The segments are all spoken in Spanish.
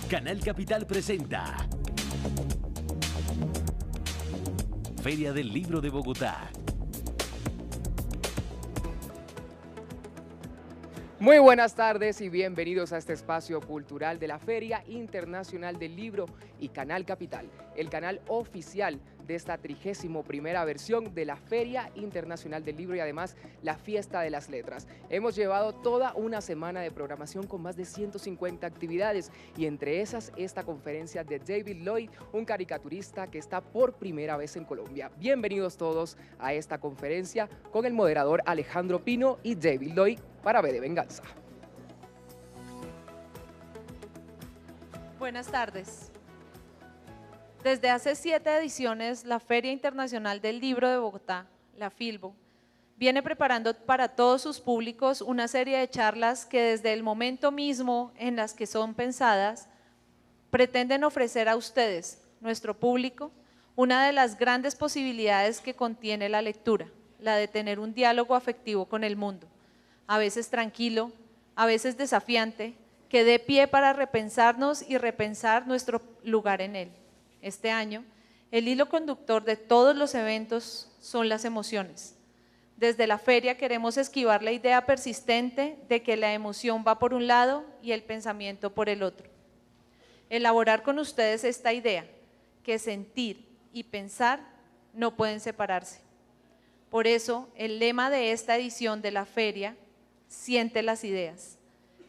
Canal Capital presenta Feria del Libro de Bogotá. Muy buenas tardes y bienvenidos a este espacio cultural de la Feria Internacional del Libro y Canal Capital, el canal oficial de esta 31ª versión de la Feria Internacional del Libro y además la Fiesta de las Letras. Hemos llevado toda una semana de programación con más de 150 actividades y entre esas esta conferencia de David Lloyd, un caricaturista que está por primera vez en Colombia. Bienvenidos todos a esta conferencia con el moderador Alejandro Pino y David Lloyd para V de Venganza. Buenas tardes. Desde hace 7 ediciones, la Feria Internacional del Libro de Bogotá, la FILBO, viene preparando para todos sus públicos una serie de charlas que desde el momento mismo en las que son pensadas, pretenden ofrecer a ustedes, nuestro público, una de las grandes posibilidades que contiene la lectura, la de tener un diálogo afectivo con el mundo, a veces tranquilo, a veces desafiante, que dé pie para repensarnos y repensar nuestro lugar en él. Este año, el hilo conductor de todos los eventos son las emociones. Desde la feria queremos esquivar la idea persistente de que la emoción va por un lado y el pensamiento por el otro. Elaborar con ustedes esta idea, que sentir y pensar no pueden separarse. Por eso, el lema de esta edición de la feria, siente las ideas.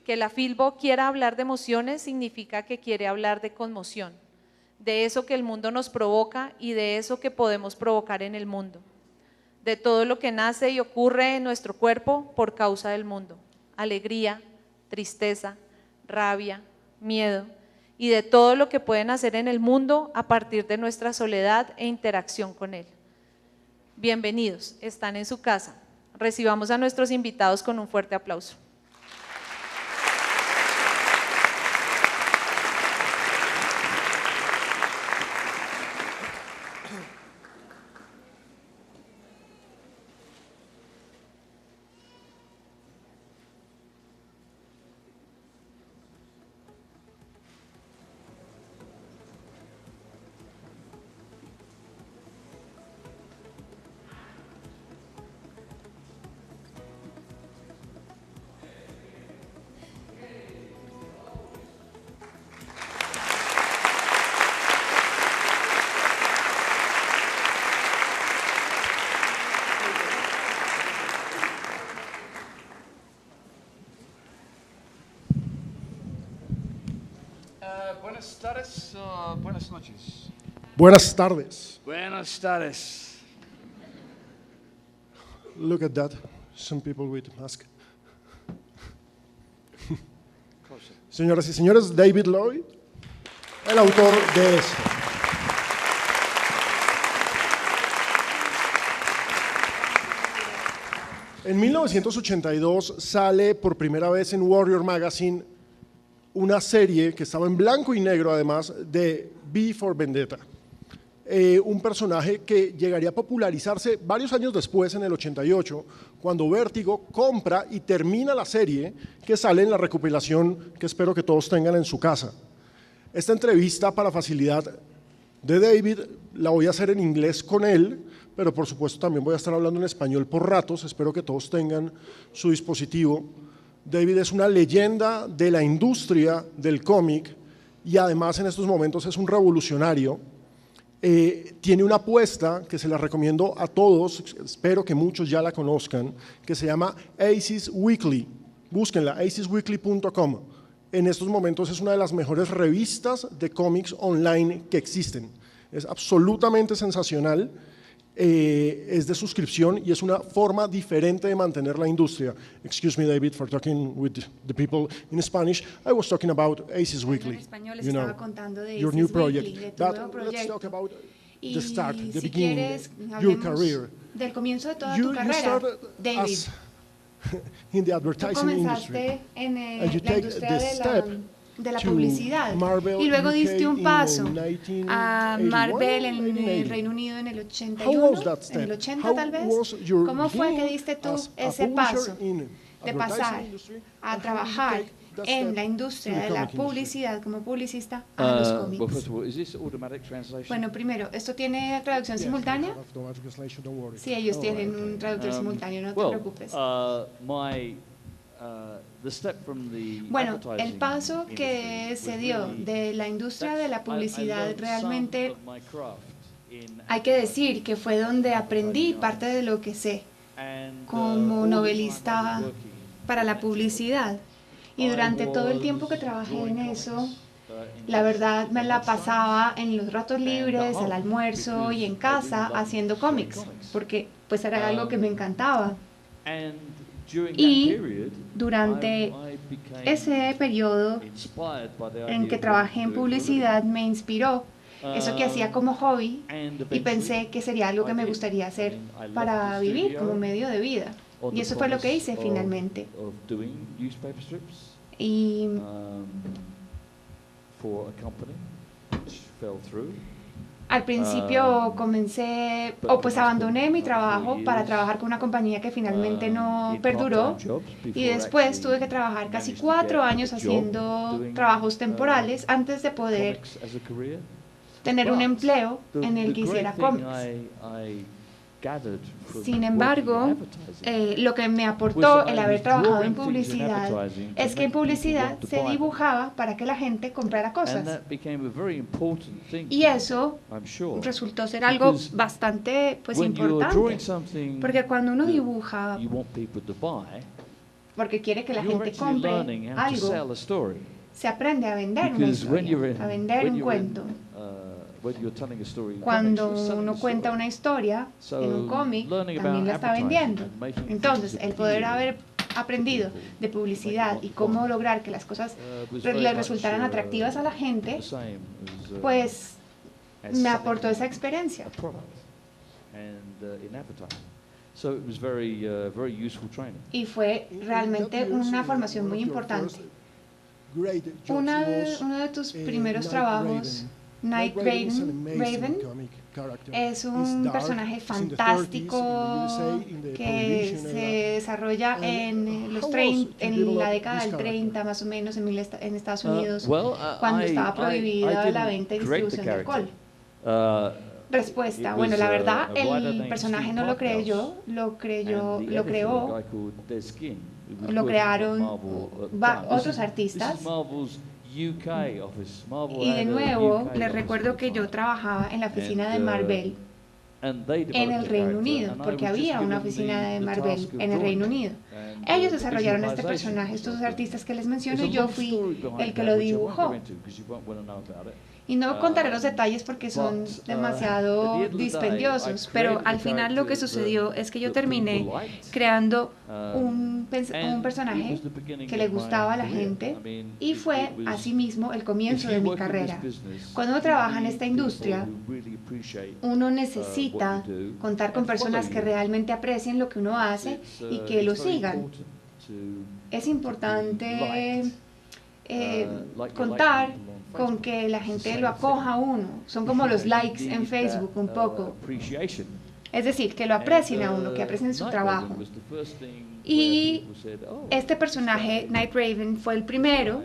Que la FILBO quiera hablar de emociones significa que quiere hablar de conmoción, de eso que el mundo nos provoca y de eso que podemos provocar en el mundo, de todo lo que nace y ocurre en nuestro cuerpo por causa del mundo, alegría, tristeza, rabia, miedo y de todo lo que puede nacer en el mundo a partir de nuestra soledad e interacción con él. Bienvenidos, están en su casa. Recibamos a nuestros invitados con un fuerte aplauso. Buenas tardes, buenas noches. Buenas tardes. Buenas tardes. Look at that. Some people with mask. Señoras y señores, David Lloyd, el autor de esto. En 1982 sale por primera vez en Warrior Magazine una serie que estaba en blanco y negro además de V for Vendetta, un personaje que llegaría a popularizarse varios años después, en el 88, cuando Vértigo compra y termina la serie que sale en la recopilación que espero que todos tengan en su casa. Esta entrevista, para facilidad de David, la voy a hacer en inglés con él, pero por supuesto también voy a estar hablando en español por ratos, espero que todos tengan su dispositivo. David es una leyenda de la industria del cómic y además en estos momentos es un revolucionario. Tiene una apuesta que se la recomiendo a todos, espero que muchos ya la conozcan, que se llama Aces Weekly. Búsquenla, acesweekly.com. En estos momentos es una de las mejores revistas de cómics online que existen. Es absolutamente sensacional. Es de suscripción y es una forma diferente de mantener la industria. Excuse me, David, for talking with the people in Spanish. I was talking about Aces Weekly. En español les you know, estaba contando de your Aces new Weekly, project. de tu nuevo But let's talk proyecto. about Y the start, the si beginning, quieres, your hablemos career. del comienzo de toda You tu carrera, started David. as in the Tú advertising industry. comenzaste en And you la take industria the de step la to publicidad Marvel y luego UK diste un in paso 1981, a Marvel en el 1980. Reino Unido en el How 81, was that en step? el 80 How tal vez. was your ¿Cómo fue que beginning diste tú as a ese publisher paso in de advertising pasar industry, a and how trabajar you take en la industria to the de la comic industry? publicidad como publicista a los Well, cómics? first of all, is this automatic translation? Bueno, primero, ¿esto tiene traducción simultánea? Automatic translation, don't worry. Sí, ellos Oh, tienen okay. un traductor simultáneo, no te well, preocupes. The step from the Bueno, el advertising paso que industry se was dio really- de la industria de la I publicidad learned realmente, some of my craft in hay que decir que fue donde aprendí parte de lo que sé and, como all the time I novelista was working para la publicidad. Y durante todo el tiempo que trabajé en eso, la verdad me la pasaba en los ratos libres, al almuerzo y en casa haciendo cómics, porque pues era algo que me encantaba. And during Y that period, durante I became ese periodo inspired by the en idea que of trabajé en doing for a living. publicidad me inspiró eso que hacía como hobby And y eventually, pensé que sería algo que me gustaría hacer para vivir como medio de vida. on Y the eso fue lo que promise hice finalmente. of doing newspaper strips Y for a company, which fell through. al principio comencé, o pues abandoné mi trabajo para trabajar con una compañía que finalmente no In perduró. part-time jobs Y before después actually tuve que trabajar casi managed to 4 get años a job haciendo doing, trabajos temporales antes de poder comics as a career. tener un But empleo the- en el the que great hiciera thing cómics. I gathered from Sin working embargo, in advertising lo que me was aportó that el I haber was trabajado en drawing things in publicidad advertising to es que en make people publicidad want to se buy them. dibujaba para que la gente comprara And cosas. that became a very important thing Y to me, eso I'm sure. resultó ser algo Because bastante pues when you're importante. drawing something Porque cuando uno that dibuja you want people to buy, porque quiere que la you're gente actually compre learning how to sell algo, a story. se aprende a vender una Because when historia, a vender un cuento. when you're telling a story in Cuando comics, you're selling uno a cuenta story. una historia So, en un cómic, learning también la about está advertising vendiendo. and making things Entonces, el poder appeal haber aprendido de publicidad y cómo lograr que las cosas le resultaran atractivas a la gente, the same as, pues as me selling aportó esa experiencia. a product and in advertising. So it was very useful training. Y fue realmente una formación muy importante. Uno de tus primeros trabajos, Night Raven, es un personaje fantástico que se desarrolla en la década del 30 más o menos en Estados Unidos, cuando estaba prohibida la venta y distribución de alcohol. Respuesta, bueno, la verdad, el personaje no lo creé yo, lo crearon otros artistas. Y de nuevo, les recuerdo que yo trabajaba en la oficina de Marvel en el Reino Unido, porque había una oficina de Marvel en el Reino Unido. Ellos desarrollaron este personaje, estos dos artistas que les menciono, y yo fui el que lo dibujó. Y no contaré los detalles porque son demasiado dispendiosos, pero al final lo que sucedió es que yo terminé creando un personaje que le gustaba a la gente y fue asimismo el comienzo de mi carrera. Cuando uno trabaja en esta industria, uno necesita contar con personas que realmente aprecien lo que uno hace y que lo sigan. Es importante contar con que la gente lo acoja a uno. Son como los likes en Facebook un poco. Es decir, que lo aprecien a uno, que aprecien su trabajo. Y este personaje, Night Raven, fue el primero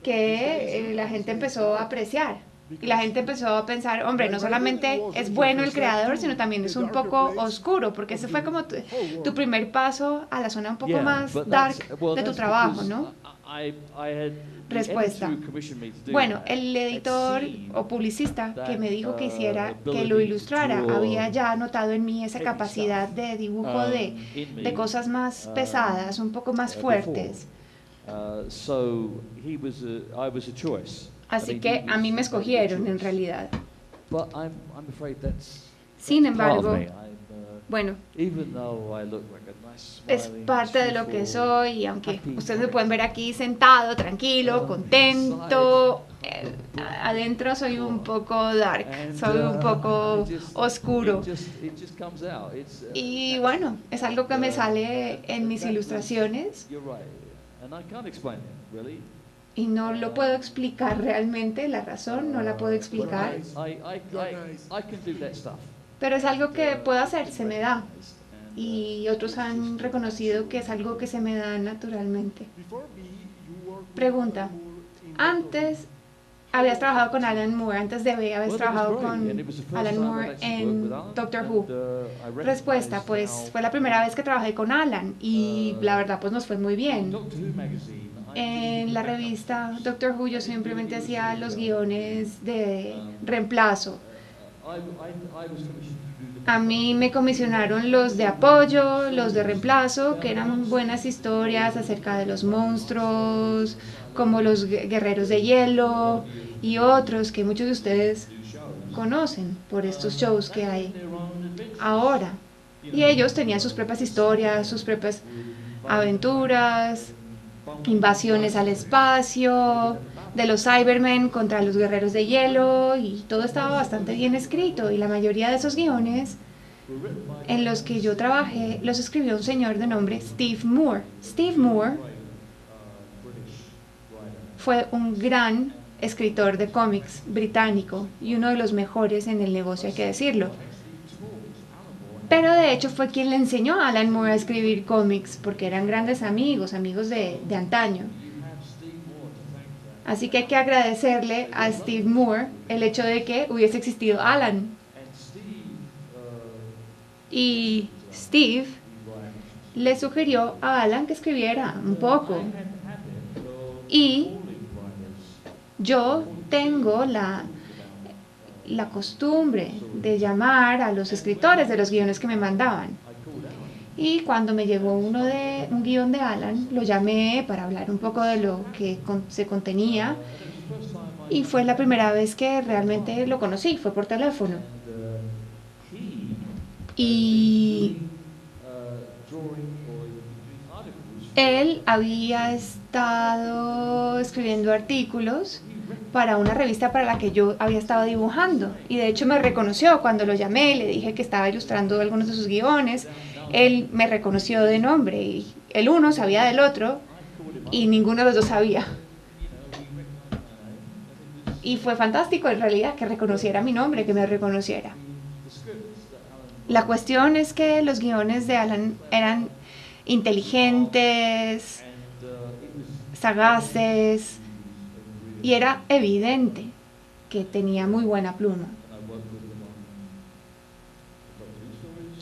que la gente empezó a apreciar. Y la gente empezó a pensar, hombre, no solamente es bueno el creador, sino también es un poco oscuro, porque ese fue como tu primer paso a la zona un poco más dark de tu trabajo, ¿no? Respuesta. Bueno, el editor o publicista que me dijo que hiciera, que lo ilustrara, había ya notado en mí esa capacidad de dibujo de cosas más pesadas, un poco más fuertes. Así que a mí me escogieron en realidad. Sin embargo, bueno, es parte de lo que soy, y aunque ustedes me pueden ver aquí sentado, tranquilo, contento, adentro soy un poco dark, soy un poco oscuro. Y bueno, es algo que me sale en mis ilustraciones y no lo puedo explicar realmente, la razón no la puedo explicar, pero es algo que puedo hacer, se me da. y otros han reconocido que es algo que se me da naturalmente. Pregunta, antes habías trabajado con Alan Moore, antes de B habías trabajado con Alan Moore en Doctor Who. Respuesta, pues fue la primera vez que trabajé con Alan y la verdad pues nos fue muy bien. En la revista Doctor Who yo simplemente hacía los guiones de reemplazo. A mí me comisionaron los de apoyo, los de reemplazo, que eran buenas historias acerca de los monstruos, como los guerreros de hielo y otros que muchos de ustedes conocen por estos shows que hay ahora. Y ellos tenían sus propias historias, sus propias aventuras, invasiones al espacio, de los Cybermen contra los guerreros de hielo, y todo estaba bastante bien escrito, y la mayoría de esos guiones en los que yo trabajé los escribió un señor de nombre Steve Moore. Steve Moore fue un gran escritor de cómics británico y uno de los mejores en el negocio, hay que decirlo. Pero de hecho fue quien le enseñó a Alan Moore a escribir cómics, porque eran grandes amigos de antaño. Así que hay que agradecerle a Steve Moore el hecho de que hubiese existido Alan. Y Steve le sugirió a Alan que escribiera un poco. Y yo tengo la costumbre de llamar a los escritores de los guiones que me mandaban. Y cuando me llegó un guión de Alan, lo llamé para hablar un poco de lo que se contenía. Y fue la primera vez que realmente lo conocí, fue por teléfono. Y él había estado escribiendo artículos para una revista para la que yo había estado dibujando, y de hecho me reconoció cuando lo llamé y le dije que estaba ilustrando algunos de sus guiones. Él me reconoció de nombre, y el uno sabía del otro y ninguno de los dos sabía. Y fue fantástico en realidad que reconociera mi nombre, que me reconociera. La cuestión es que los guiones de Alan eran inteligentes, sagaces, y era evidente que tenía muy buena pluma.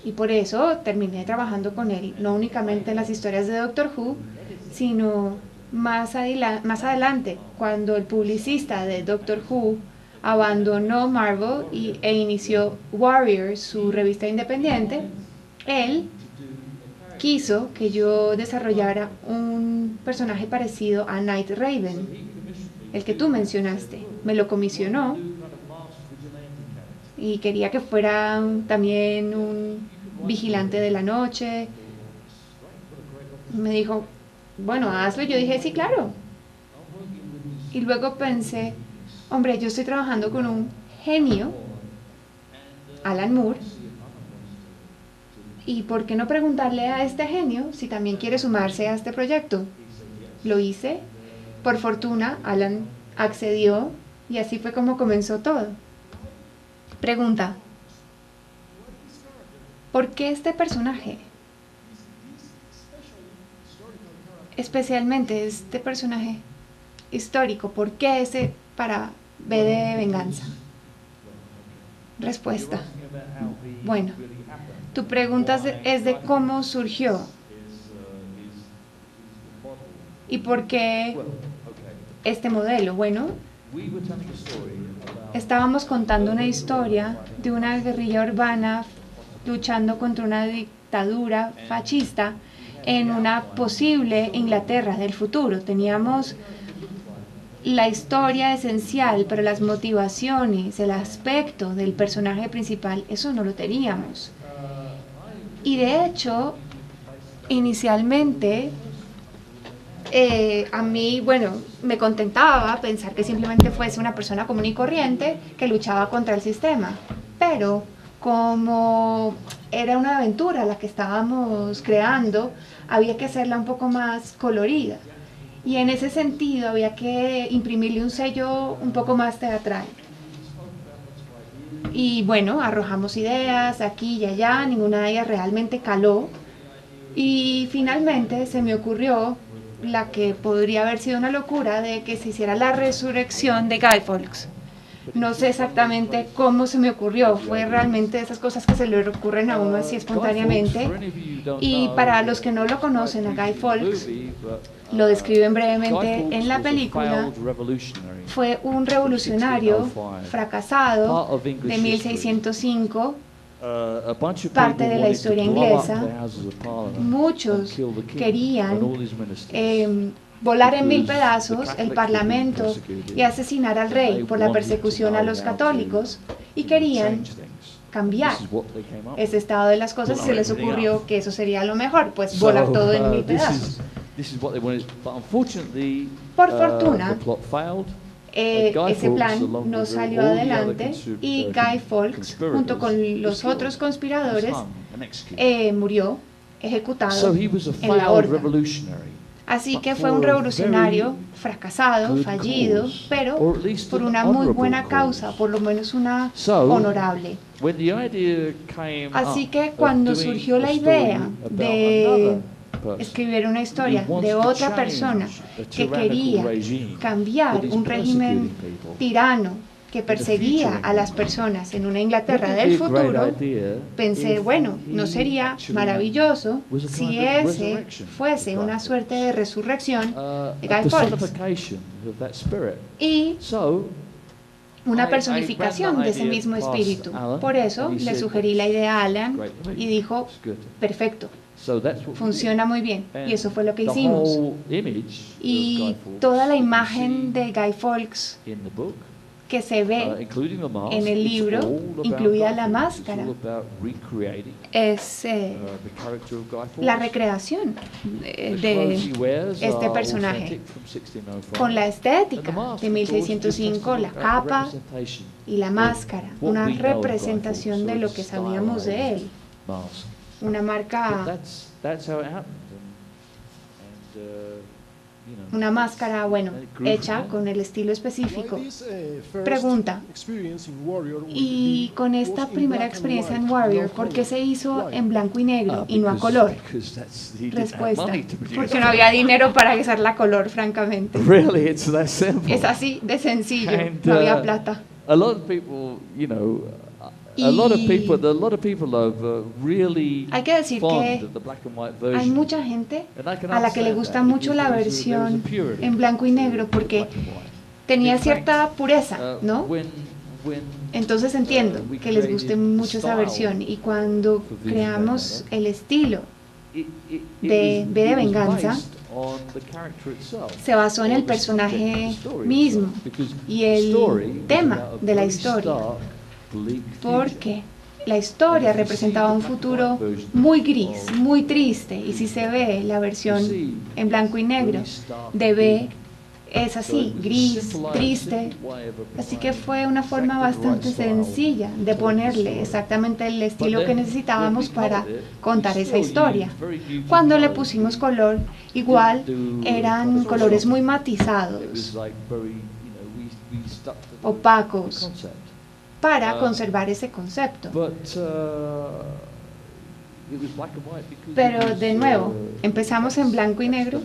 Y por eso terminé trabajando con él, no únicamente en las historias de Doctor Who, sino más adelante, cuando el publicista de Doctor Who abandonó Marvel e inició Warriors, su revista independiente. Él quiso que yo desarrollara un personaje parecido a Night Raven, el que tú mencionaste. Me lo comisionó y quería que fuera también un vigilante de la noche. Me dijo, bueno, hazlo. Yo dije, sí, claro. Y luego pensé, hombre, yo estoy trabajando con un genio, Alan Moore, ¿y por qué no preguntarle a este genio si también quiere sumarse a este proyecto? Lo hice. Por fortuna, Alan accedió y así fue como comenzó todo. Pregunta, ¿por qué este personaje? Especialmente este personaje histórico, ¿por qué ese para B de venganza? Respuesta. Bueno, tu pregunta es de cómo surgió y por qué este modelo. Bueno, estábamos contando una historia de una guerrilla urbana luchando contra una dictadura fascista en una posible Inglaterra del futuro. Teníamos la historia esencial, pero las motivaciones, el aspecto del personaje principal, eso no lo teníamos. Y de hecho, inicialmente, a mí, bueno, me contentaba pensar que simplemente fuese una persona común y corriente que luchaba contra el sistema. Pero como era una aventura la que estábamos creando, había que hacerla un poco más colorida. Y en ese sentido había que imprimirle un sello un poco más teatral. Y bueno, arrojamos ideas aquí y allá, ninguna de ellas realmente caló. Y finalmente se me ocurrió la que podría haber sido una locura de que se hiciera la resurrección de Guy Fawkes. No sé exactamente cómo se me ocurrió, fue realmente de esas cosas que se le ocurren a uno así espontáneamente. Y para los que no lo conocen, a Guy Fawkes, lo describen brevemente en la película, fue un revolucionario fracasado de 1605, parte de la historia inglesa. Muchos querían volar en 1000 pedazos el parlamento y asesinar al rey por la persecución a los católicos, y querían cambiar ese estado de las cosas y se les ocurrió que eso sería lo mejor, pues volar todo en 1000 pedazos. Por fortuna, ese plan no salió adelante y Guy Fawkes, junto con los otros conspiradores, murió ejecutado en la horca. Así que fue un revolucionario fracasado, fallido, pero por una muy buena causa, por lo menos una honorable. Así que cuando surgió la idea de escribir una historia de otra persona que quería cambiar un régimen tirano que perseguía a las personas en una Inglaterra del futuro, pensé, bueno, ¿no sería maravilloso si ese fuese una suerte de resurrección de Guy Fawkes y una personificación de ese mismo espíritu? Por eso le sugerí la idea a Alan y dijo, perfecto, funciona muy bien, y eso fue lo que hicimos. Y toda la imagen de Guy Fawkes que se ve en el libro, incluida la máscara, es la recreación de este personaje, con la estética de 1605, la capa y la máscara, una representación de lo que sabíamos de él, una marca, una máscara, bueno, hecha con el estilo específico. Pregunta, y con esta primera experiencia en Warrior, ¿por qué se hizo en blanco y negro y no a color? Respuesta, porque no había dinero para hacerla a color, francamente. Es así de sencillo, no había plata. Hay que decir que hay mucha gente a la que le gusta mucho la versión en blanco y negro porque tenía cierta pureza, ¿no? Entonces entiendo que les guste mucho esa versión, y cuando creamos el estilo de V de Venganza, se basó en el personaje mismo y el tema de la historia, porque la historia representaba un futuro muy gris, muy triste, y si se ve la versión en blanco y negro de B, es así, gris, triste. Así que fue una forma bastante sencilla de ponerle exactamente el estilo que necesitábamos para contar esa historia. Cuando le pusimos color, igual eran colores muy matizados, opacos, para conservar ese concepto. Pero de nuevo, empezamos en blanco y negro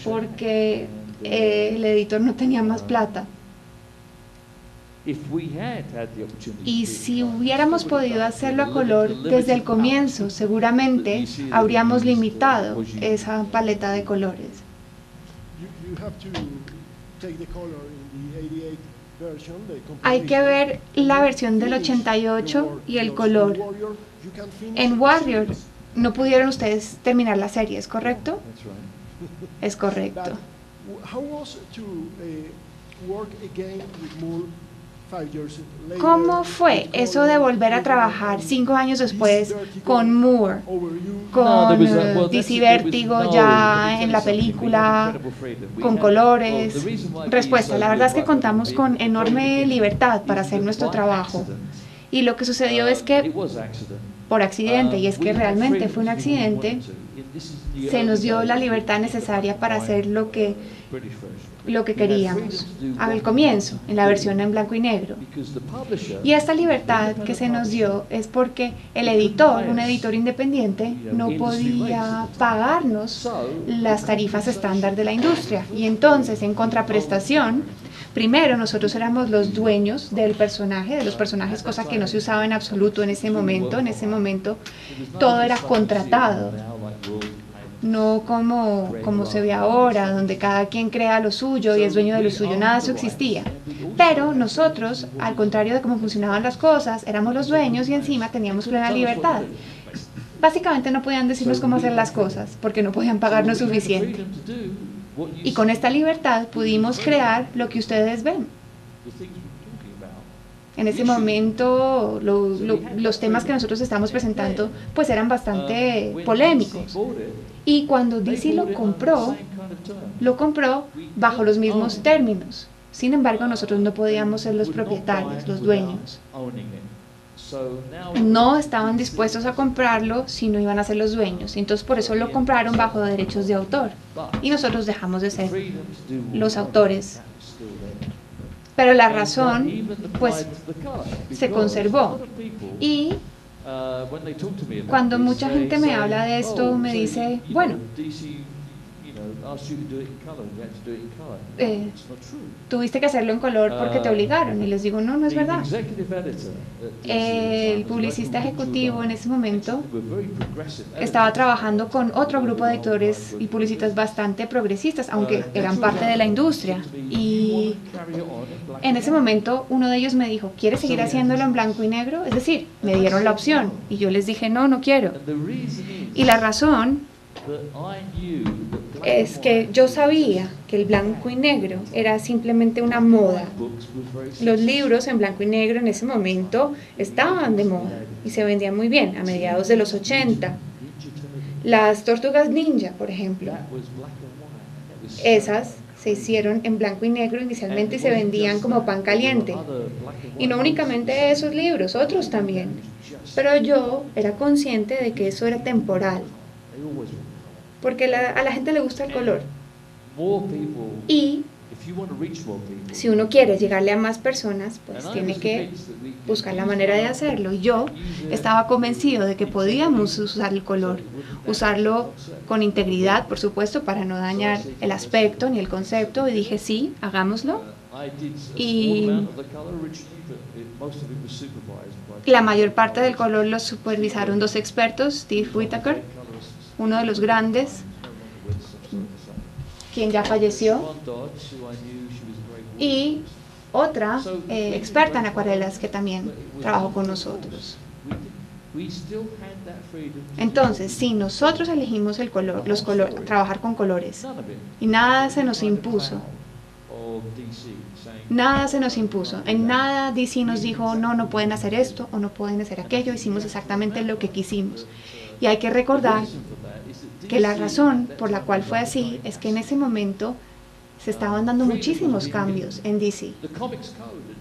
porque el editor no tenía más plata. Y si hubiéramos podido hacerlo a color desde el comienzo, seguramente habríamos limitado esa paleta de colores. Hay que ver la versión del 88 y el color. En Warrior no pudieron ustedes terminar la serie, ¿es correcto? Es correcto. ¿Cómo fue eso de volver a trabajar 5 años después con Moore, con DC Vértigo ya en la película, con colores? Respuesta, la verdad es que contamos con enorme libertad para hacer nuestro trabajo. Y lo que sucedió es que, por accidente, y es que realmente fue un accidente, se nos dio la libertad necesaria para hacer lo que lo que queríamos al comienzo, en la versión en blanco y negro. Y esta libertad que se nos dio es porque el editor, un editor independiente, no podía pagarnos las tarifas estándar de la industria. Y entonces, en contraprestación, primero nosotros éramos los dueños del personaje, de los personajes, cosa que no se usaba en absoluto en ese momento. En ese momento todo era contratado. No como se ve ahora, donde cada quien crea lo suyo y es dueño de lo suyo, nada de eso existía. Pero nosotros, al contrario de cómo funcionaban las cosas, éramos los dueños y encima teníamos plena libertad. Básicamente no podían decirnos cómo hacer las cosas, porque no podían pagarnos suficiente. Y con esta libertad pudimos crear lo que ustedes ven. En ese momento, los temas que nosotros estamos presentando, pues eran bastante polémicos. Y cuando DC lo compró bajo los mismos términos. Sin embargo, nosotros no podíamos ser los propietarios, los dueños. No estaban dispuestos a comprarlo si no iban a ser los dueños. Entonces, por eso lo compraron bajo derechos de autor. Y nosotros dejamos de ser los autores. Pero la razón, pues, se conservó. Y cuando mucha gente me habla de esto, me dice, bueno, tuviste que hacerlo en color porque te obligaron. Y les digo, no, no es verdad. El publicista ejecutivo en ese momento estaba trabajando con otro grupo de editores y publicistas bastante progresistas, aunque eran parte de la industria. Y en ese momento uno de ellos me dijo, ¿quieres seguir haciéndolo en blanco y negro? Es decir, me dieron la opción. Y yo les dije, no, no quiero. Y la razón es que yo sabía que el blanco y negro era simplemente una moda. Los libros en blanco y negro en ese momento estaban de moda y se vendían muy bien a mediados de los 80. Las Tortugas Ninja, por ejemplo, esas se hicieron en blanco y negro inicialmente y se vendían como pan caliente. Y no únicamente esos libros, otros también. Pero yo era consciente de que eso era temporal. Porque a la gente le gusta el color. Y si uno quiere llegarle a más personas, pues tiene que buscar la manera de hacerlo. Y yo estaba convencido de que podíamos usar el color, usarlo con integridad, por supuesto, para no dañar el aspecto ni el concepto. Y dije, sí, hagámoslo. Y la mayor parte del color lo supervisaron dos expertos, Steve Whitaker, uno de los grandes, quien ya falleció, y otra experta en acuarelas que también trabajó con nosotros. Entonces, si nosotros elegimos el color, trabajar con colores, y nada se nos impuso, en nada DC nos dijo, no, no pueden hacer esto o no pueden hacer aquello, hicimos exactamente lo que quisimos. Y hay que recordar que la razón por la cual fue así es que en ese momento se estaban dando muchísimos cambios en DC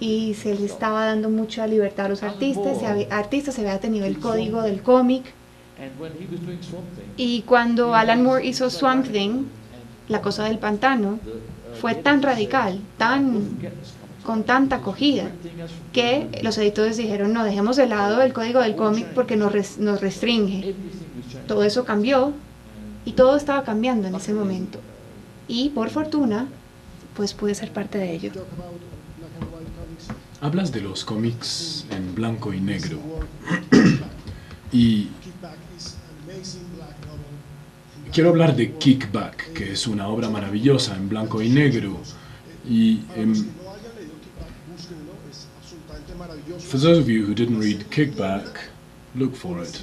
y se le estaba dando mucha libertad a los artistas, se había tenido el código del cómic, y cuando Alan Moore hizo Swamp Thing, La cosa del pantano, fue tan radical, con tanta acogida, que los editores dijeron, no, dejemos de lado el código del cómic porque nos restringe. Todo eso cambió y todo estaba cambiando en ese momento. Y por fortuna, pues pude ser parte de ello. Hablas de los cómics en blanco y negro. Y quiero hablar de Kickback, que es una obra maravillosa en blanco y negro. Y for those of you who didn't read Kickback, look for it.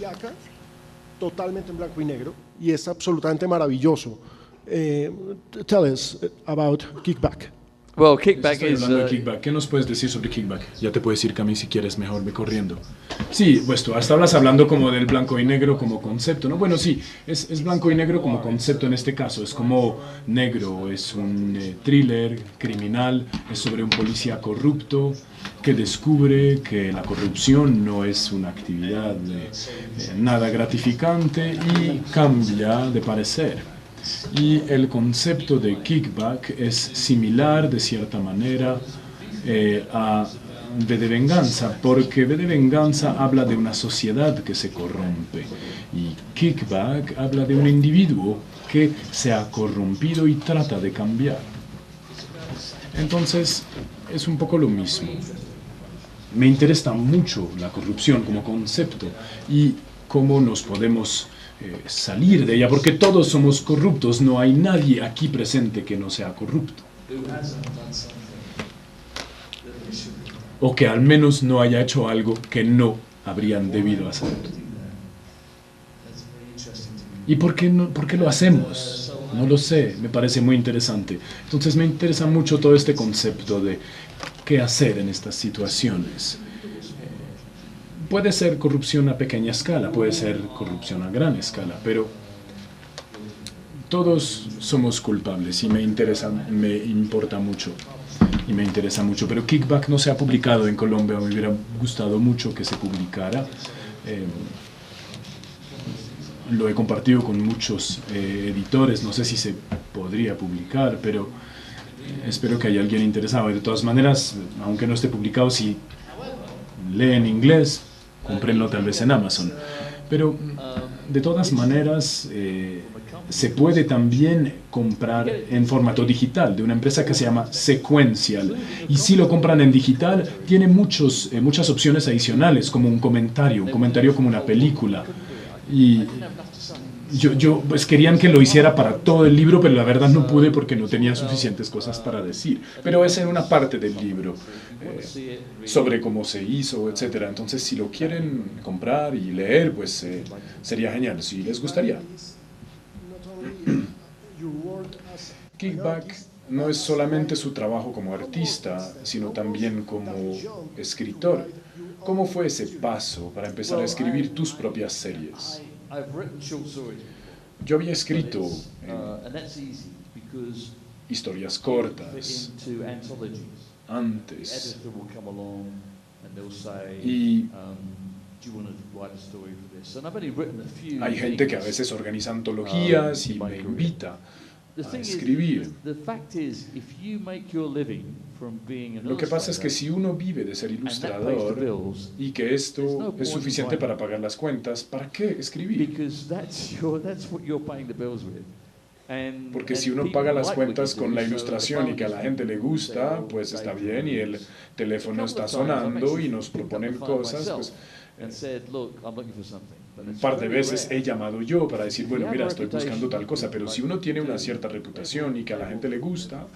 Totalmente en blanco y negro, y es absolutamente maravilloso. Tell us about Kickback. Well, Kickback Estoy hablando de Kickback. ¿Qué nos puedes decir sobre Kickback? Ya te puedes ir, Cami, si quieres, mejor ve corriendo. Sí, pues tú hasta hablas hablando como del blanco y negro como concepto, ¿no? Bueno, sí, es blanco y negro como concepto en este caso. Es como negro, es un thriller criminal, es sobre un policía corrupto que descubre que la corrupción no es una actividad nada gratificante y cambia de parecer. Y el concepto de kickback es similar de cierta manera a V de Venganza, porque V de Venganza habla de una sociedad que se corrompe y kickback habla de un individuo que se ha corrompido y trata de cambiar. Entonces, es un poco lo mismo. Me interesa mucho la corrupción como concepto y cómo nos podemos salir de ella, porque todos somos corruptos, no hay nadie aquí presente que no sea corrupto. O que al menos no haya hecho algo que no habrían debido hacer. ¿Y por qué lo hacemos? No lo sé, me parece muy interesante. Entonces me interesa mucho todo este concepto de qué hacer en estas situaciones. Puede ser corrupción a pequeña escala, puede ser corrupción a gran escala, pero todos somos culpables y me importa mucho. Y me interesa mucho, pero Kickback no se ha publicado en Colombia, me hubiera gustado mucho que se publicara. Lo he compartido con muchos editores, no sé si se podría publicar, pero espero que haya alguien interesado. De todas maneras, aunque no esté publicado, si leen inglés, cómprenlo tal vez en Amazon. Pero de todas maneras, se puede también comprar en formato digital de una empresa que se llama Sequential. Y si lo compran en digital, tiene muchas opciones adicionales, como un comentario como una película. Y pues querían que lo hiciera para todo el libro, pero la verdad no pude porque no tenía suficientes cosas para decir. Pero esa era una parte del libro, sobre cómo se hizo, etc. Entonces, si lo quieren comprar y leer, pues sería genial, si les gustaría. Kickback no es solamente su trabajo como artista, sino también como escritor. ¿Cómo fue ese paso para empezar a escribir tus propias series? Yo había escrito historias cortas antes y hay gente que a veces organiza antologías y me invita a escribir. Lo que pasa es que si uno vive de ser ilustrador y que esto es suficiente para pagar las cuentas, ¿para qué escribir? Porque si uno paga las cuentas con la ilustración y que a la gente le gusta, pues está bien, y el teléfono está sonando y nos proponen cosas, pues un par de veces he llamado yo para decir, bueno, mira, estoy buscando tal cosa, pero si uno tiene una cierta reputación y que a la gente le gusta,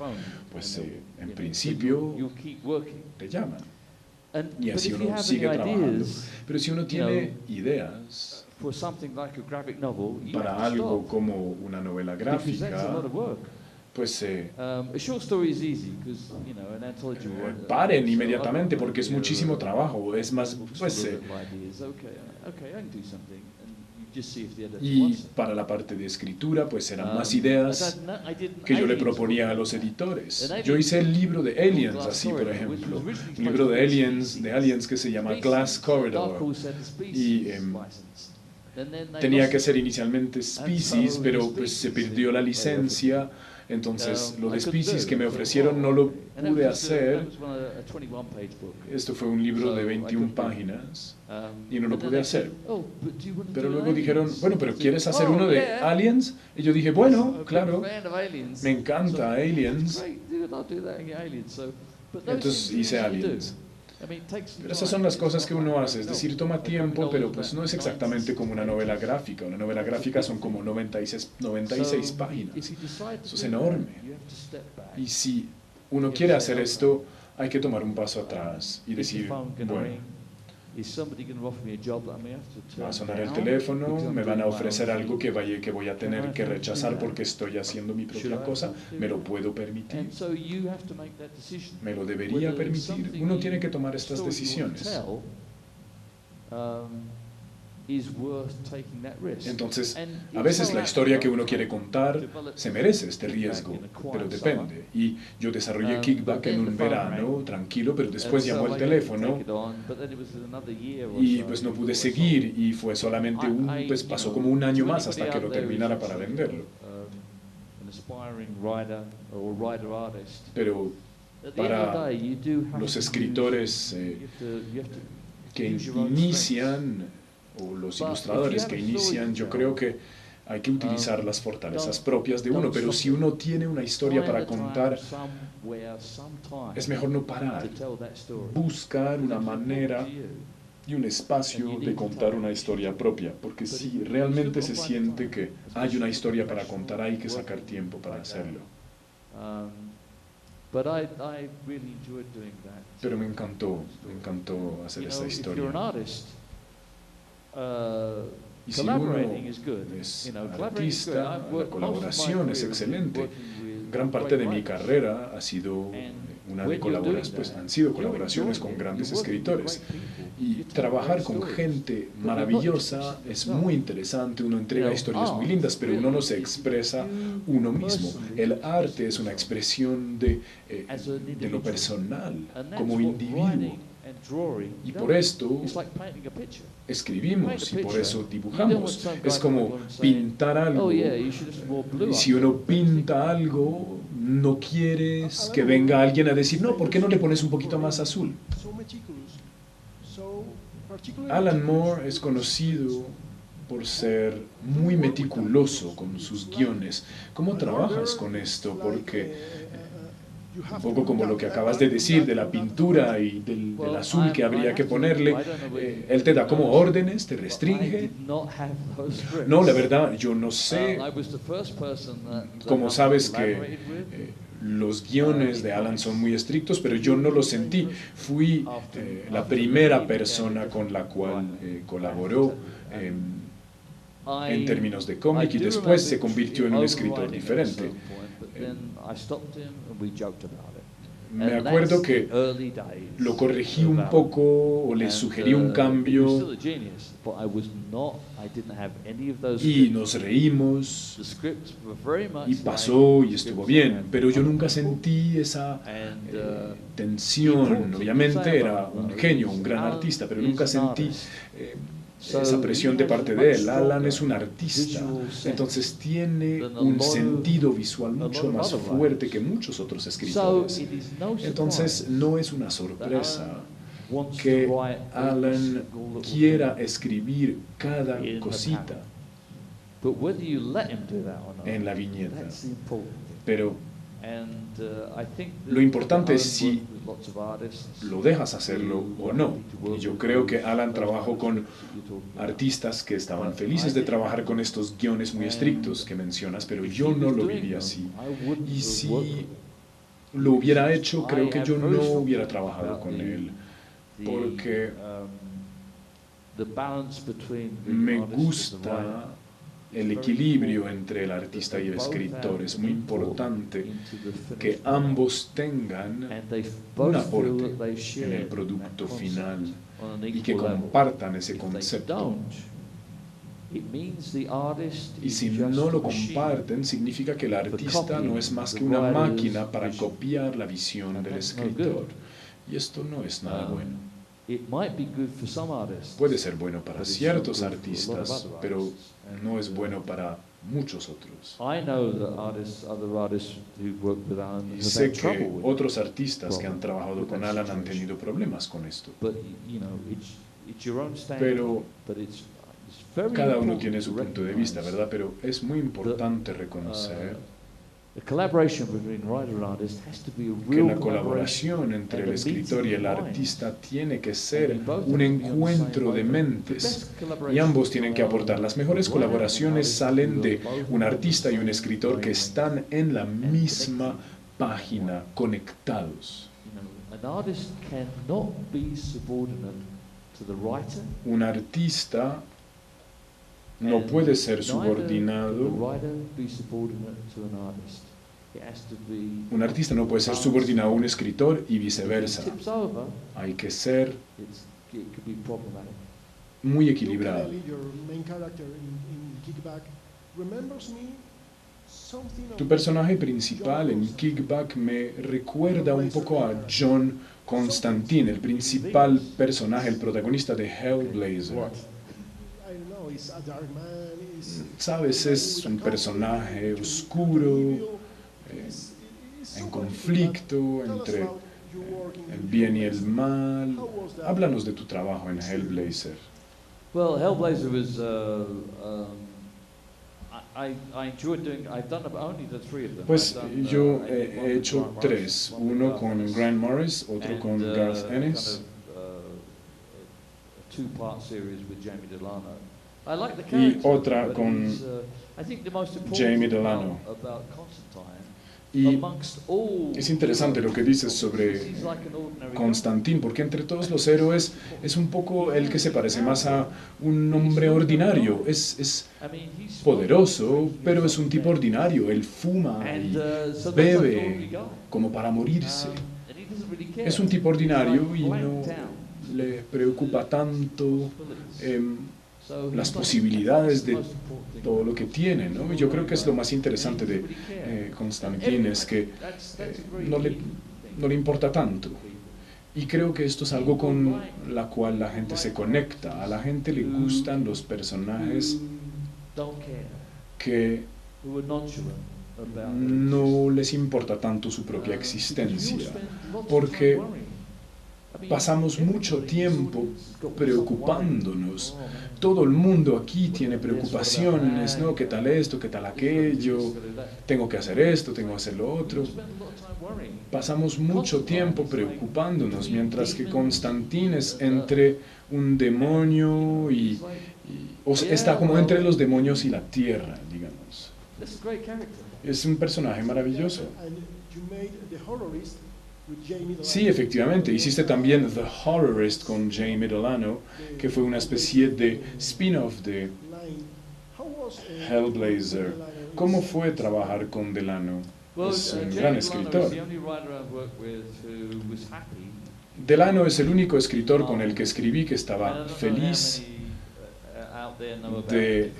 pues en principio te llaman. Y así uno sigue trabajando. Pero si uno tiene ideas para algo como una novela gráfica, pues paren inmediatamente porque es muchísimo trabajo, es más, pues y para la parte de escritura pues eran más ideas que yo le proponía a los editores. Yo hice el libro de Aliens así, por ejemplo, un libro de aliens que se llama Glass Corridor, y tenía que ser inicialmente Species, pero pues se perdió la licencia. Entonces, lo de Species que me ofrecieron no lo pude hacer. Esto fue un libro de 21 páginas y no lo pude hacer. Pero luego dijeron, bueno, pero ¿quieres hacer uno de Aliens? Y yo dije, bueno, claro, me encanta Aliens. Entonces hice Aliens. Pero esas son las cosas que uno hace, es decir, toma tiempo, pero pues no es exactamente como una novela gráfica. Una novela gráfica son como 96 páginas. Eso es enorme. Y si uno quiere hacer esto, hay que tomar un paso atrás y decir, bueno, va a sonar el teléfono, me van a ofrecer algo que voy a tener que rechazar porque estoy haciendo mi propia cosa, me lo puedo permitir, me lo debería permitir. Uno tiene que tomar estas decisiones. Entonces, a veces la historia que uno quiere contar se merece este riesgo, pero depende. Y yo desarrollé Kickback en un verano, tranquilo, pero después llamó el teléfono y pues no pude seguir y fue solamente pues pasó como un año más hasta que lo terminara para venderlo. Pero para los escritores que inician, o los ilustradores que inician, yo creo que hay que utilizar las fortalezas propias de uno, pero si uno tiene una historia para contar, es mejor no parar, buscar una manera y un espacio de contar una historia propia, porque si realmente se siente que hay una historia para contar, hay que sacar tiempo para hacerlo. Pero me encantó hacer esta historia. Y si uno es artista, la colaboración es excelente. Gran parte de mi carrera ha sido han sido colaboraciones con grandes escritores. Y trabajar con gente maravillosa es muy interesante, uno entrega historias muy lindas, pero uno no se expresa uno mismo. El arte es una expresión de lo personal, como individuo. Y por esto escribimos y por eso dibujamos. Es como pintar algo. Y si uno pinta algo, no quieres que venga alguien a decir, no, ¿por qué no le pones un poquito más azul? Alan Moore es conocido por ser muy meticuloso con sus guiones. ¿Cómo trabajas con esto? Porque un poco como lo que acabas de decir de la pintura y del azul que habría que ponerle, él te da como órdenes, te restringe. No, la verdad, yo no sé. Como sabes que los guiones de Alan son muy estrictos, pero yo no lo sentí. Fui la primera persona con la cual colaboró en términos de cómic y después se convirtió en un escritor diferente. Me acuerdo que lo corregí un poco o le sugerí un cambio y nos reímos y pasó y estuvo bien, pero yo nunca sentí esa tensión. Obviamente era un genio, un gran artista, pero nunca sentí esa presión de parte de él. Alan es un artista, entonces tiene un sentido visual mucho más fuerte que muchos otros escritores. Entonces no es una sorpresa que Alan quiera escribir cada cosita en la viñeta. Pero lo importante es si lo dejas hacerlo o no. Y yo creo que Alan trabajó con artistas que estaban felices de trabajar con estos guiones muy estrictos que mencionas, pero yo no lo viví así. Y si lo hubiera hecho, creo que yo no hubiera trabajado con él, porque me gusta el equilibrio entre el artista y el escritor. Es muy importante que ambos tengan un aporte en el producto final y que compartan ese concepto. Y si no lo comparten, significa que el artista no es más que una máquina para copiar la visión del escritor. Y esto no es nada bueno. Puede ser bueno para ciertos artistas, pero no es bueno para muchos otros. Y sé que otros artistas que han trabajado con Alan han tenido problemas con esto. Pero cada uno tiene su punto de vista, ¿verdad? Pero es muy importante reconocer que la colaboración entre el escritor y el artista tiene que ser un encuentro de mentes y ambos tienen que aportar. Las mejores colaboraciones salen de un artista y un escritor que están en la misma página, conectados. Un artista no puede ser subordinado. Un artista no puede ser subordinado a un escritor y viceversa. Hay que ser muy equilibrado. Tu personaje principal en Kickback me recuerda un poco a John Constantine, el principal personaje, el protagonista de Hellblazer. sabes, es un personaje oscuro, en conflicto entre el bien y el mal. Háblanos de tu trabajo en Hellblazer. Well, Hellblazer was I enjoyed doing. I've done only the 3 of them. Pues I've done, yo one he with hecho Grant 3, Morris, one with uno Garth con Ennis, Grant Morris, otro and, con Garth Ennis, kind of, a 2-part series with Jamie Delano. I like the y character, otra but con he's, I think the most important Jamie thing Delano. about Constantine, Y amongst all es interesante lo que dices sobre he's like an ordinary Constantín, porque entre todos los héroes es un poco el que se parece más a un hombre ordinario. Es guy. I mean, he's poderoso, pero es un tipo ordinario. Él fuma and, y so that's like an bebe ordinary guy. como para morirse. And he doesn't really care. Es un tipo ordinario He's like y blanked no out. le preocupa tanto So las he's like- posibilidades de that's the most important thing. todo lo que tiene, ¿no? Y yo creo que es lo más interesante de Constantín, es que no le importa tanto. Y creo que esto es algo con la cual la gente se conecta. A la gente le gustan los personajes Don't care. que Who are nonchalant about no les importa tanto su propia existencia, porque pasamos mucho tiempo preocupándonos. Todo el mundo aquí tiene preocupaciones, ¿no? ¿Qué tal esto? ¿Qué tal aquello? Tengo que hacer esto, tengo que hacer lo otro. Pasamos mucho tiempo preocupándonos, mientras que Constantín es entre un demonio o sea, está como entre los demonios y la tierra, digamos. Es un personaje maravilloso. Sí, efectivamente. Hiciste también The Horrorist con Jamie Delano, que fue una especie de spin-off de Hellblazer. ¿Cómo fue trabajar con Delano? Es un gran escritor. Delano es el único escritor con el que escribí que estaba feliz de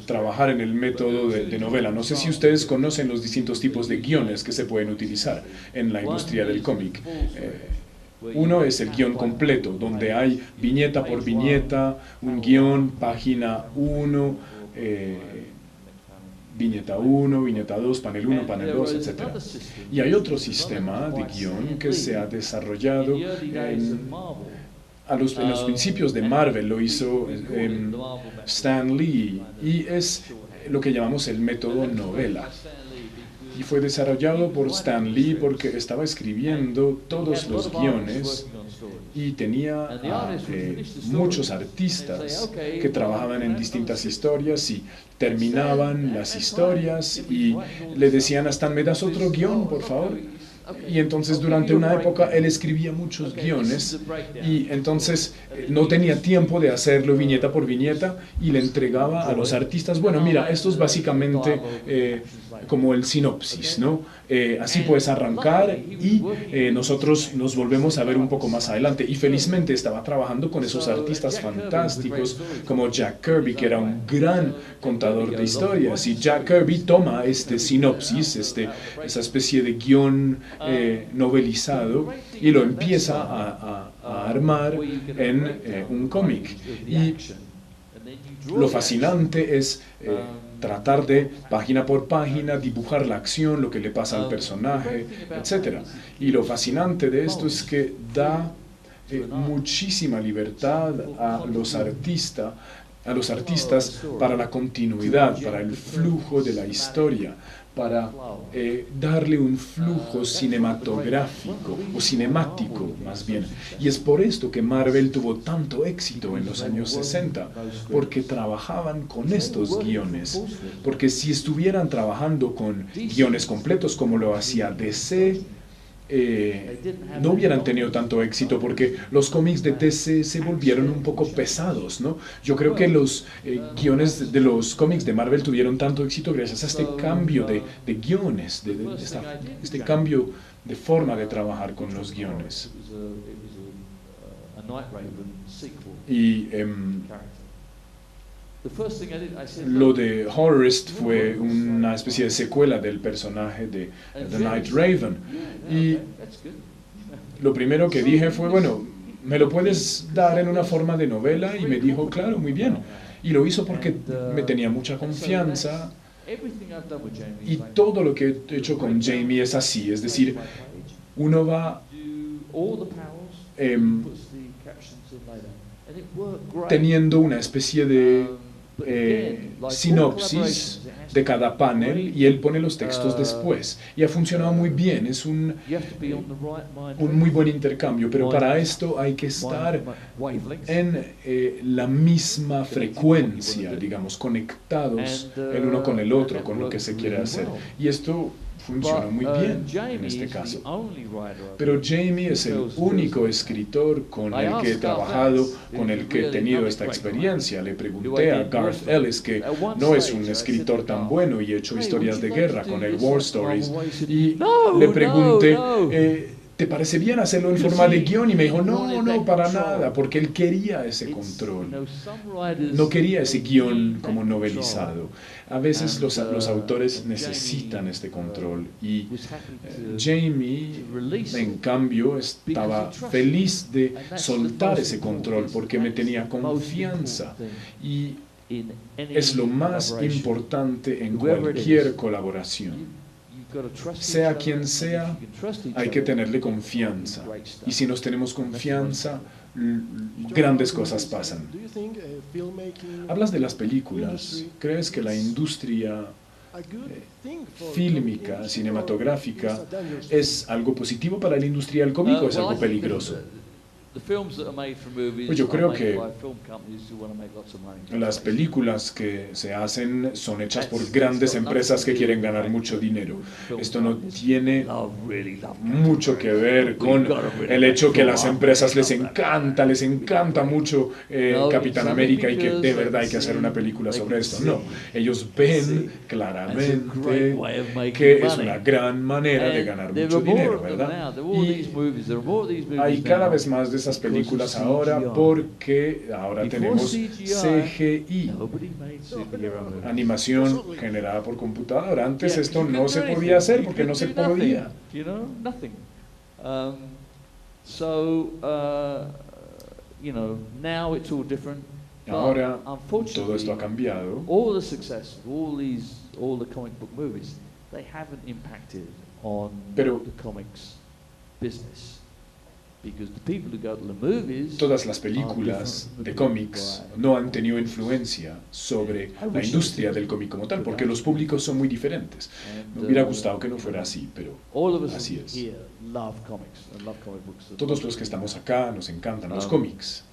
trabajar en el método de novela. No sé si ustedes conocen los distintos tipos de guiones que se pueden utilizar en la industria del cómic. Uno es el guión completo, donde hay viñeta por viñeta, un guión, página 1, viñeta 1, viñeta 2, panel 1, panel 2, etc. Y hay otro sistema de guión que se ha desarrollado en los principios de Marvel, lo hizo Stan Lee, y es lo que llamamos el método novela. Y fue desarrollado por Stan Lee porque estaba escribiendo todos los guiones y tenía muchos artistas que trabajaban en distintas historias y terminaban las historias y le decían a Stan, ¿me das otro guión, por favor? Y entonces durante una época él escribía muchos guiones y entonces no tenía tiempo de hacerlo viñeta por viñeta y le entregaba a los artistas, bueno, mira, esto es básicamente como el sinopsis, ¿no? Así puedes arrancar y nosotros nos volvemos a ver un poco más adelante. Y felizmente estaba trabajando con esos artistas fantásticos como Jack Kirby, que era un gran contador de historias. Y Jack Kirby toma este sinopsis, esa especie de guión novelizado, y lo empieza a armar en un cómic. Y lo fascinante es tratar de, página por página, dibujar la acción, lo que le pasa al personaje, etc. Y lo fascinante de esto es que da muchísima libertad a los artistas para la continuidad, para el flujo de la historia, para darle un flujo cinematográfico, o cinemático más bien. Y es por esto que Marvel tuvo tanto éxito en los años 60, porque trabajaban con estos guiones. Porque si estuvieran trabajando con guiones completos como lo hacía DC, no hubieran tenido tanto éxito, porque los cómics de DC se volvieron un poco pesados, ¿no? Yo creo que los guiones de los cómics de Marvel tuvieron tanto éxito gracias a este cambio de guiones, este cambio de forma de trabajar con los guiones. Y lo de Horrorist fue una especie de secuela del personaje de The Night Raven. Y lo primero que dije fue, bueno, ¿me lo puedes dar en una forma de novela? Y me dijo, claro, muy bien. Y lo hizo porque me tenía mucha confianza. Y todo lo que he hecho con Jamie es así, es decir, uno va teniendo una especie de sinopsis de cada panel y él pone los textos después. Y ha funcionado muy bien, es un muy buen intercambio, pero para esto hay que estar en la misma frecuencia, digamos, conectados el uno con el otro, con lo que se quiere hacer. Y esto funcionó muy bien en este caso. Pero Jamie es el único escritor con el que he trabajado, con el que he tenido esta experiencia. Le pregunté a Garth Ellis, que no es un escritor tan bueno y he hecho historias de guerra con el War Stories, y le pregunté, ¿te parece bien hacerlo en forma de guión? Y me dijo, no, para nada, porque él quería ese control. No quería ese guión como novelizado. A veces los autores necesitan este control y Jamie, en cambio, estaba feliz de soltar ese control porque me tenía confianza. Y es lo más importante en cualquier colaboración. Sea quien sea, hay que tenerle confianza. Y si nos tenemos confianza, grandes cosas pasan. Hablas de las películas. ¿Crees que la industria fílmica, cinematográfica, es algo positivo para la industria del cómic o es algo peligroso? Pues yo creo que las películas que se hacen son hechas por grandes empresas que quieren ganar mucho dinero. Esto no tiene mucho que ver con el hecho que a las empresas les encanta mucho Capitán América y que de verdad hay que hacer una película sobre esto. No, ellos ven claramente que es una gran manera de ganar mucho dinero, ¿verdad? Y hay cada vez más de esas películas ahora porque ahora tenemos CGI, animación generada por computadora. Antes esto no se podía hacer porque no se podía. Ahora todo esto ha cambiado. All the success, all the comic book movies, they haven't impacted on the comics business. Todas las películas de cómics no han tenido influencia sobre la industria del cómic como tal, porque los públicos son muy diferentes. Me hubiera gustado que no fuera así, pero así es. Todos los que estamos acá nos encantan los cómics.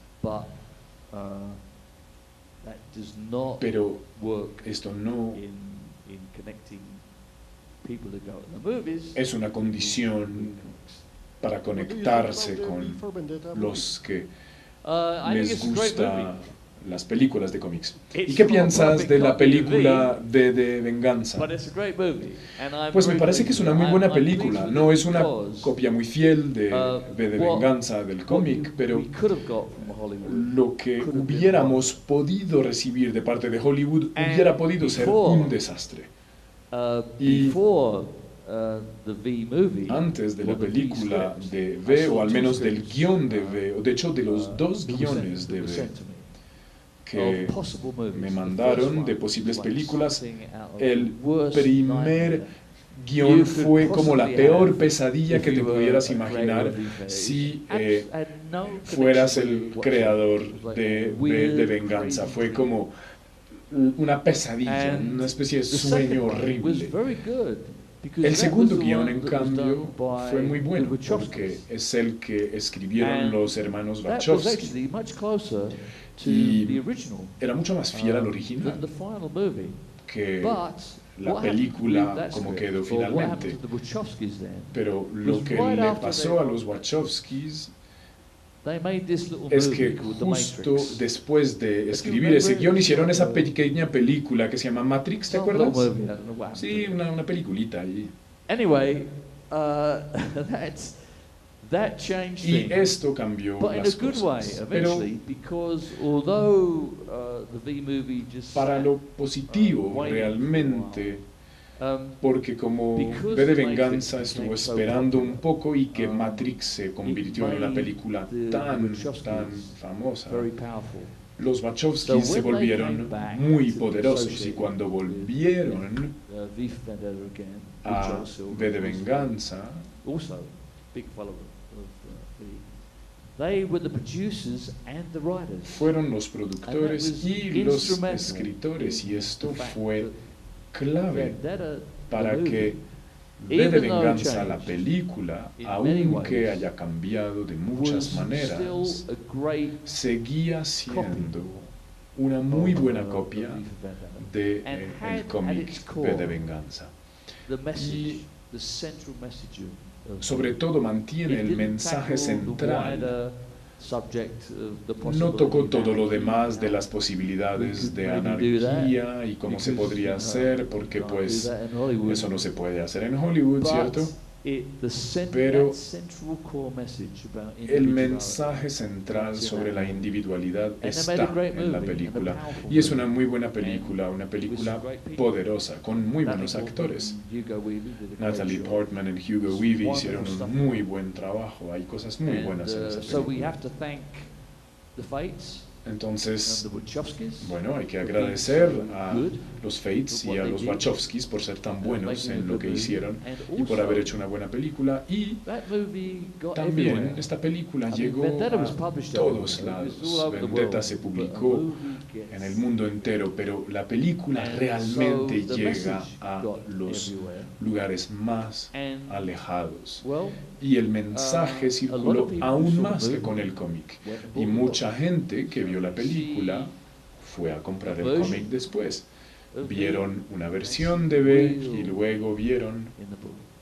Pero esto no es una condición para conectarse con los que les gustan las películas de cómics. ¿Y qué piensas de la película V de Venganza? Pues me parece que es una muy buena película. No es una copia muy fiel de V de Venganza del cómic, pero lo que hubiéramos podido recibir de parte de Hollywood hubiera podido ser un desastre. Y antes de la película de V, o al menos del guión de V, o de hecho de los dos guiones de V que me mandaron de posibles películas, el primer guión fue como la peor pesadilla que te pudieras imaginar si fueras el creador de V de Venganza. Fue como una pesadilla, una especie de sueño horrible. El segundo guión, en cambio, fue muy bueno, porque es el que escribieron los hermanos Wachowski. Y era mucho más fiel al original que la película como quedó finalmente. Pero lo que le pasó a los Wachowskis es que justo después de escribir ese guión hicieron esa pequeña película que se llama Matrix, ¿te acuerdas? Sí, una peliculita allí. Y esto cambió las cosas, pero para lo positivo realmente Porque como V de Venganza estuvo esperando un poco y que Matrix se convirtió en una película tan famosa, los Wachowskis se volvieron muy poderosos y cuando volvieron a V de Venganza, fueron los productores y los escritores, y esto fue clave para que V de Venganza, la película, aunque haya cambiado de muchas maneras, seguía siendo una muy buena copia del cómic V de Venganza. Y sobre todo mantiene el mensaje central. No tocó todo lo demás de las posibilidades de anarquía y cómo se podría hacer, porque pues eso no se puede hacer en Hollywood, ¿cierto? Pero el mensaje central sobre la individualidad está en la película. Y es una muy buena película, una película poderosa, con muy buenos actores. Natalie Portman y Hugo Weaving hicieron un muy buen trabajo. Hay cosas muy buenas en esa película. Entonces, bueno, hay que agradecer a los Fates y a los Wachowskis por ser tan buenos en lo que hicieron y por haber hecho una buena película. Y también esta película llegó a todos lados. Vendetta se publicó en el mundo entero, pero la película realmente llega a los lugares más alejados. Y el mensaje circuló aún más que con el cómic. Y mucha gente que vio la película fue a comprar el cómic después. Vieron una versión de V y luego vieron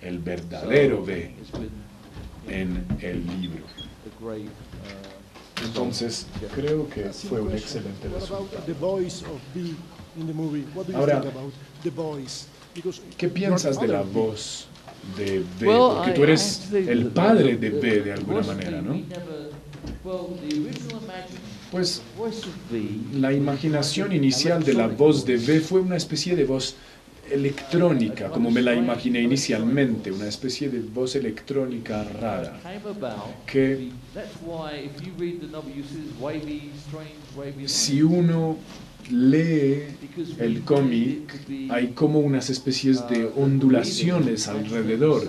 el verdadero V en el libro. Entonces, creo que fue un excelente resultado. Ahora, ¿qué piensas de la voz de V? Porque tú eres el padre de V de alguna manera, ¿no? Pues la imaginación inicial de la voz de V fue una especie de voz electrónica, como me la imaginé inicialmente, una especie de voz electrónica rara, que si uno lee el cómic, hay como unas especies de ondulaciones alrededor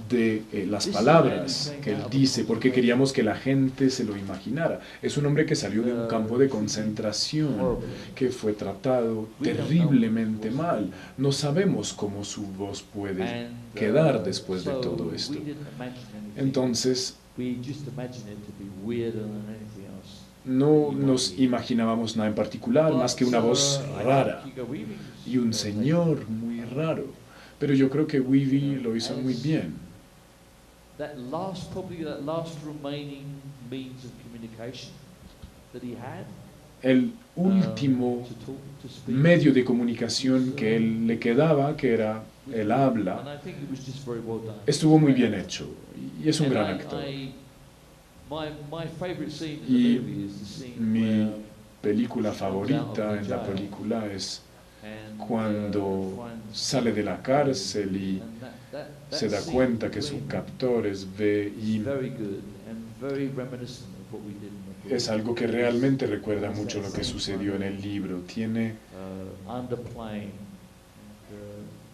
de las palabras que él dice, porque queríamos que la gente se lo imaginara. Es un hombre que salió de un campo de concentración, que fue tratado terriblemente mal. No sabemos cómo su voz puede quedar después de todo esto. Entonces, no nos imaginábamos nada en particular, más que una voz rara y un señor muy raro. Pero yo creo que Weaving lo hizo muy bien. El último medio de comunicación que él le quedaba, que era el habla, estuvo muy bien hecho y es un gran actor. Y mi película favorita en la película es cuando sale de la cárcel y se da cuenta que su captor es V, y es algo que realmente recuerda mucho lo que sucedió en el libro. Tiene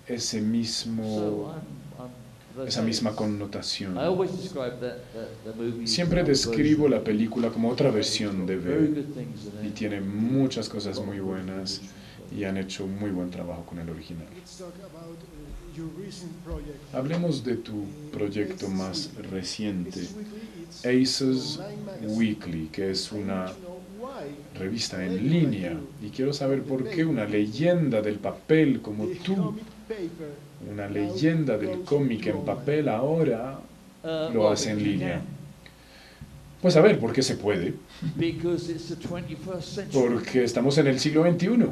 esa misma connotación. Siempre describo la película como otra versión de V, y tiene muchas cosas muy buenas y han hecho muy buen trabajo con el original. Hablemos de tu proyecto más reciente, Aces Weekly, que es una revista en línea, y quiero saber por qué una leyenda del papel como tú, una leyenda del cómic en papel, ahora lo hace en línea. Pues a ver, ¿por qué se puede? Porque estamos en el siglo XXI.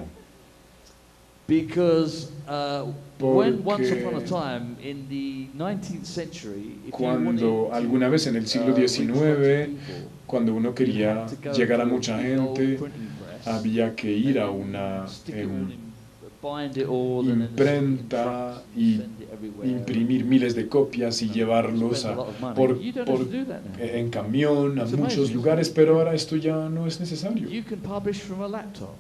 Cuando alguna vez en el siglo XIX, cuando uno quería llegar a mucha gente, había que ir a una imprenta y imprimir miles de copias y llevarlos en camión a muchos lugares, pero ahora esto ya no es necesario.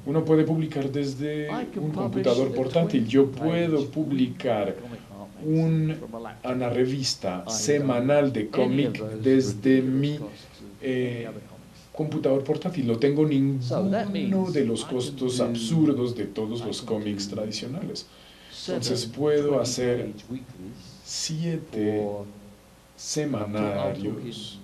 Uno puede publicar desde un computador portátil. Yo puedo publicar una revista semanal de cómic desde mi computador portátil. No tengo ninguno de los costos absurdos de todos los cómics tradicionales. Entonces puedo hacer 7 semanarios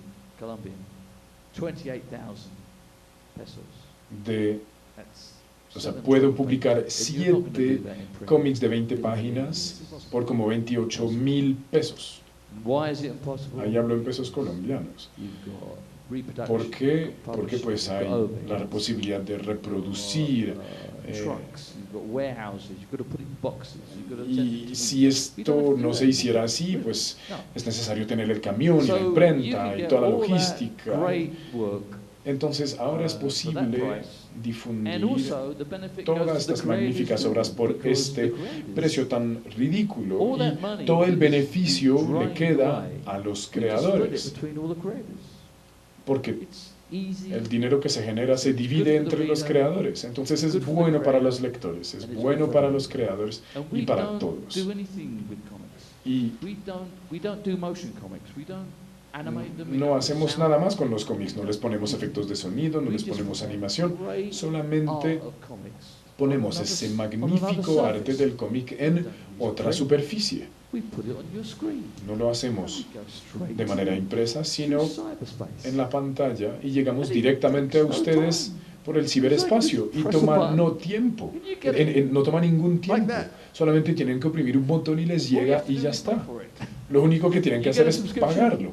o sea, puedo publicar 7 cómics de 20 páginas por como 28.000 pesos. Ahí hablo en pesos colombianos. ¿Por qué? Porque pues hay la posibilidad de reproducir y si esto no se hiciera así, pues es necesario tener el camión y la imprenta y toda la logística. Entonces ahora es posible difundir todas estas magníficas obras por este precio tan ridículo y todo el beneficio le queda a los creadores, porque el dinero que se genera se divide entre los creadores. Entonces es bueno para los lectores, es bueno para los creadores y para todos. Y no hacemos nada más con los cómics, no les ponemos efectos de sonido, no les ponemos animación, solamente ponemos ese magnífico arte del cómic en otra superficie. No lo hacemos de manera impresa, sino en la pantalla y llegamos directamente a ustedes por el ciberespacio y toma no tiempo, no toma ningún tiempo, solamente tienen que oprimir un botón y les llega y ya está. Lo único que tienen que hacer es pagarlo.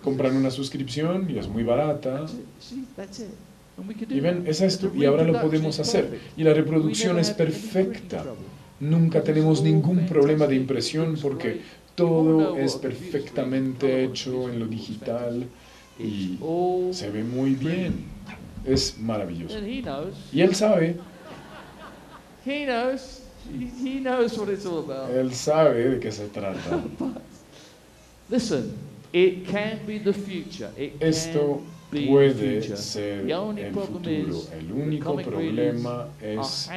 Compran una suscripción y es muy barata. Y ven, es esto, y ahora lo podemos hacer. Y la reproducción es perfecta. Nunca tenemos ningún problema de impresión porque todo es perfectamente hecho en lo digital y se ve muy bien. Es maravilloso. Y él sabe. Él sabe de qué se trata. Esto puede ser el futuro. El único problema es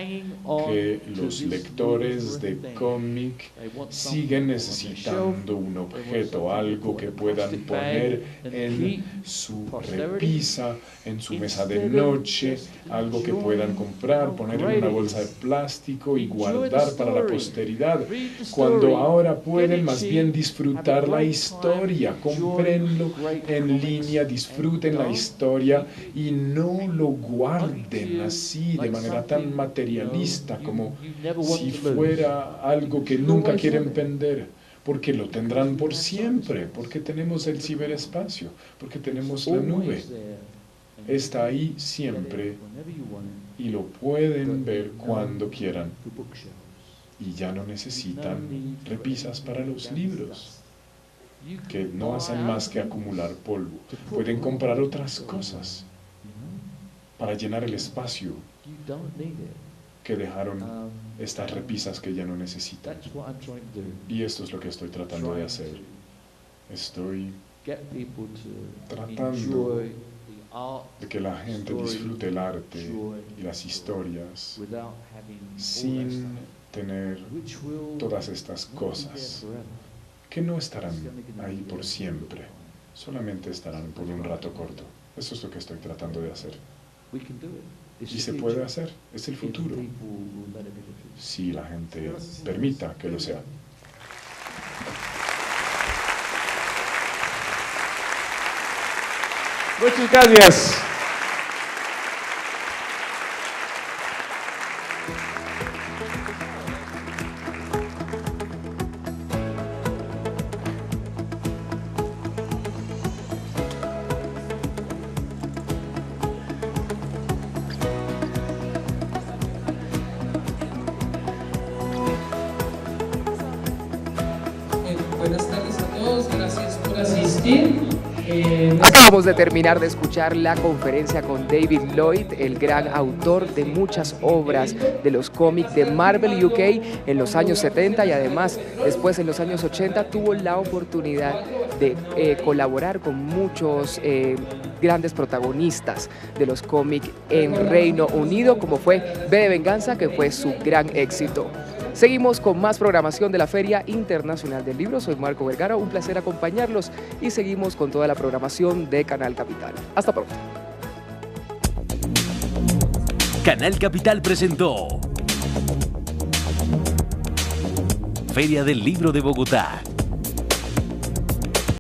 que los lectores de cómic siguen necesitando un objeto, algo que puedan poner en su repisa, en su mesa de noche, algo que puedan comprar, poner en una bolsa de plástico y guardar para la posteridad, cuando ahora pueden más bien disfrutar la historia. Comprenlo en línea, disfruten la historia y no lo guarden así de manera tan materialista como si fuera algo que nunca quieren vender, porque lo tendrán por siempre, porque tenemos el ciberespacio, porque tenemos la nube. Está ahí siempre y lo pueden ver cuando quieran y ya no necesitan repisas para los libros, que no hacen más que acumular polvo. Pueden comprar otras cosas para llenar el espacio que dejaron estas repisas que ya no necesitan. Y esto es lo que estoy tratando de hacer. Estoy tratando de que la gente disfrute el arte y las historias sin tener todas estas cosas que no estarán ahí por siempre, solamente estarán por un rato corto. Eso es lo que estoy tratando de hacer. Y se puede hacer, es el futuro, si la gente permita que lo sea. Muchas gracias. Buenas tardes a todos, gracias por asistir. Acabamos de terminar de escuchar la conferencia con David Lloyd, el gran autor de muchas obras de los cómics de Marvel UK en los años 70 y además después en los años 80 tuvo la oportunidad de colaborar con muchos grandes protagonistas de los cómics en Reino Unido, como fue V de Venganza, que fue su gran éxito. Seguimos con más programación de la Feria Internacional del Libro. Soy Marco Vergara, un placer acompañarlos y seguimos con toda la programación de Canal Capital. Hasta pronto. Canal Capital presentó Feria del Libro de Bogotá.